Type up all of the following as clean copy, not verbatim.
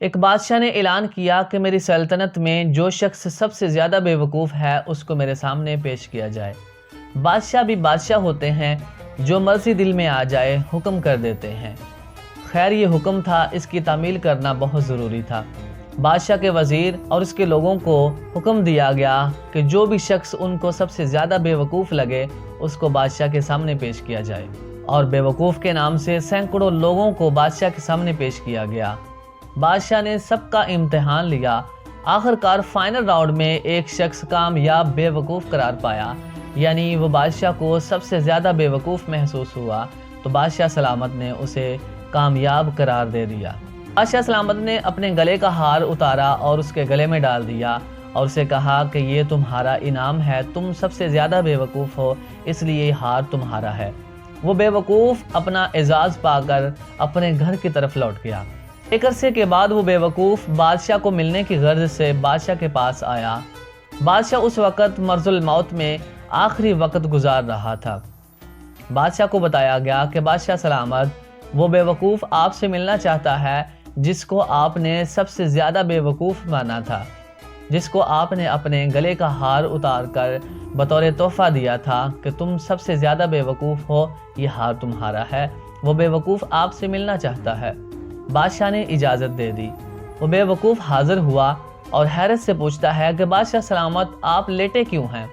ایک بادشاہ نے اعلان کیا کہ میری سلطنت میں جو شخص سب سے زیادہ بے وقوف ہے اس کو میرے سامنے پیش کیا جائے۔ بادشاہ بھی بادشاہ ہوتے ہیں، جو مرضی دل میں آ جائے حکم کر دیتے ہیں۔ خیر یہ حکم تھا، اس کی تعمیل کرنا بہت ضروری تھا۔ بادشاہ کے وزیر اور اس کے لوگوں کو حکم دیا گیا کہ جو بھی شخص ان کو سب سے زیادہ بے وقوف لگے اس کو بادشاہ کے سامنے پیش کیا جائے، اور بے وقوف کے نام سے سینکڑوں لوگوں کو بادشاہ کے سامنے پیش کیا گیا۔ بادشاہ نے سب کا امتحان لیا، آخر کار فائنل راؤنڈ میں ایک شخص کامیاب بے وقوف قرار پایا، یعنی وہ بادشاہ کو سب سے زیادہ بے وقوف محسوس ہوا، تو بادشاہ سلامت نے اسے کامیاب قرار دے دیا۔ بادشاہ سلامت نے اپنے گلے کا ہار اتارا اور اس کے گلے میں ڈال دیا اور اسے کہا کہ یہ تمہارا انعام ہے، تم سب سے زیادہ بے وقوف ہو، اس لیے یہ ہار تمہارا ہے۔ وہ بے وقوف اپنا اعزاز پا کر اپنے گھر کی طرف لوٹ گیا۔ ایک عرصے کے بعد وہ بے وقوف بادشاہ کو ملنے کی غرض سے بادشاہ کے پاس آیا۔ بادشاہ اس وقت مرض الموت میں آخری وقت گزار رہا تھا۔ بادشاہ کو بتایا گیا کہ بادشاہ سلامت وہ بے وقوف آپ سے ملنا چاہتا ہے جس کو آپ نے سب سے زیادہ بے وقوف مانا تھا، جس کو آپ نے اپنے گلے کا ہار اتار کر بطور تحفہ دیا تھا کہ تم سب سے زیادہ بے وقوف ہو، یہ ہار تمہارا ہے۔ وہ بے وقوف آپ سے ملنا چاہتا ہے۔ بادشاہ نے اجازت دے دی۔ وہ بے وقوف حاضر ہوا اور حیرت سے پوچھتا ہے کہ بادشاہ سلامت آپ لیٹے کیوں ہیں؟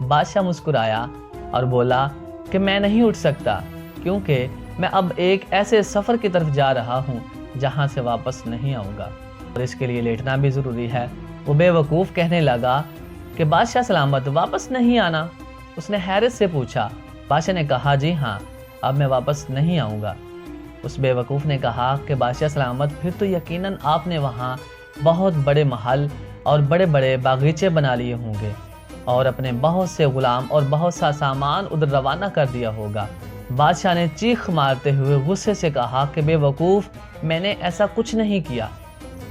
بادشاہ مسکرایا اور بولا کہ میں نہیں اٹھ سکتا کیونکہ میں اب ایک ایسے سفر کی طرف جا رہا ہوں جہاں سے واپس نہیں آؤں گا، اور اس کے لیے لیٹنا بھی ضروری ہے۔ وہ بے وقوف کہنے لگا کہ بادشاہ سلامت واپس نہیں آنا؟ اس نے حیرت سے پوچھا۔ بادشاہ نے کہا جی ہاں، اب میں واپس نہیں آؤں گا۔ اس بے وقوف نے کہا کہ بادشاہ سلامت پھر تو یقیناً آپ نے وہاں بہت بڑے محل اور بڑے بڑے باغیچے بنا لیے ہوں گے اور اپنے بہت سے غلام اور بہت سا سامان ادھر روانہ کر دیا ہوگا۔ بادشاہ نے چیخ مارتے ہوئے غصے سے کہا کہ بے وقوف میں نے ایسا کچھ نہیں کیا۔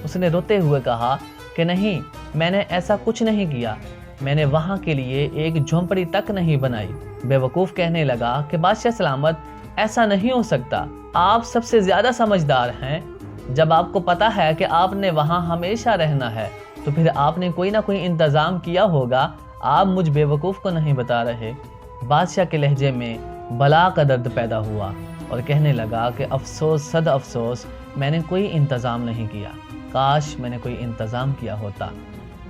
اس نے روتے ہوئے کہا کہ نہیں، میں نے ایسا کچھ نہیں کیا، میں نے وہاں کے لیے ایک جھونپڑی تک نہیں بنائی۔ بے وقوف کہنے لگا کہ بادشاہ سلامت ایسا نہیں ہو سکتا، آپ سب سے زیادہ سمجھدار ہیں۔ جب آپ کو پتا ہے کہ آپ نے وہاں ہمیشہ رہنا ہے تو پھر آپ نے کوئی نہ کوئی انتظام کیا ہوگا، آپ مجھ بے وقوف کو نہیں بتا رہے۔ بادشاہ کے لہجے میں بلا کا درد پیدا ہوا اور کہنے لگا کہ افسوس صد افسوس، میں نے کوئی انتظام نہیں کیا، کاش میں نے کوئی انتظام کیا ہوتا۔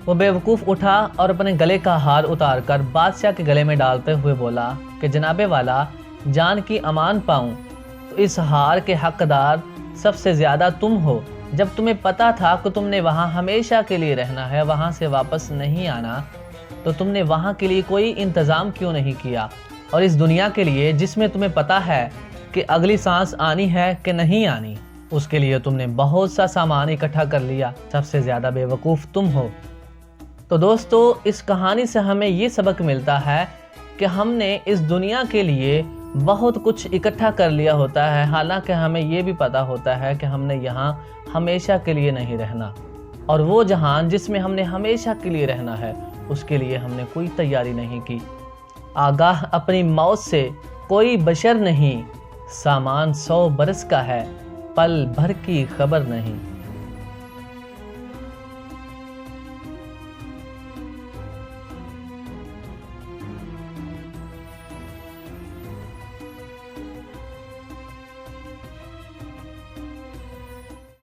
وہ بے وقوف اٹھا اور اپنے گلے کا ہار اتار کر بادشاہ کے گلے میں ڈالتے ہوئے بولا کہ جناب والا، جان کی امان پاؤں تو اس ہار کے حقدار سب سے زیادہ تم ہو۔ جب تمہیں پتا تھا کہ تم نے وہاں ہمیشہ کے لیے رہنا ہے، وہاں سے واپس نہیں آنا، تو تم نے وہاں کے لیے کوئی انتظام کیوں نہیں کیا؟ اور اس دنیا کے لیے جس میں تمہیں پتا ہے کہ اگلی سانس آنی ہے کہ نہیں آنی، اس کے لیے تم نے بہت سا سامان اکٹھا کر لیا۔ سب سے زیادہ بے وقوف تم ہو۔ تو دوستو، اس کہانی سے ہمیں یہ سبق ملتا ہے کہ ہم نے اس دنیا کے لیے بہت کچھ اکٹھا کر لیا ہوتا ہے، حالانکہ ہمیں یہ بھی پتا ہوتا ہے کہ ہم نے یہاں ہمیشہ کے لیے نہیں رہنا، اور وہ جہان جس میں ہم نے ہمیشہ کے لیے رہنا ہے اس کے لیے ہم نے کوئی تیاری نہیں کی۔ آگاہ اپنی موت سے کوئی بشر نہیں، سامان 100 برس کا ہے، پل بھر کی خبر نہیں۔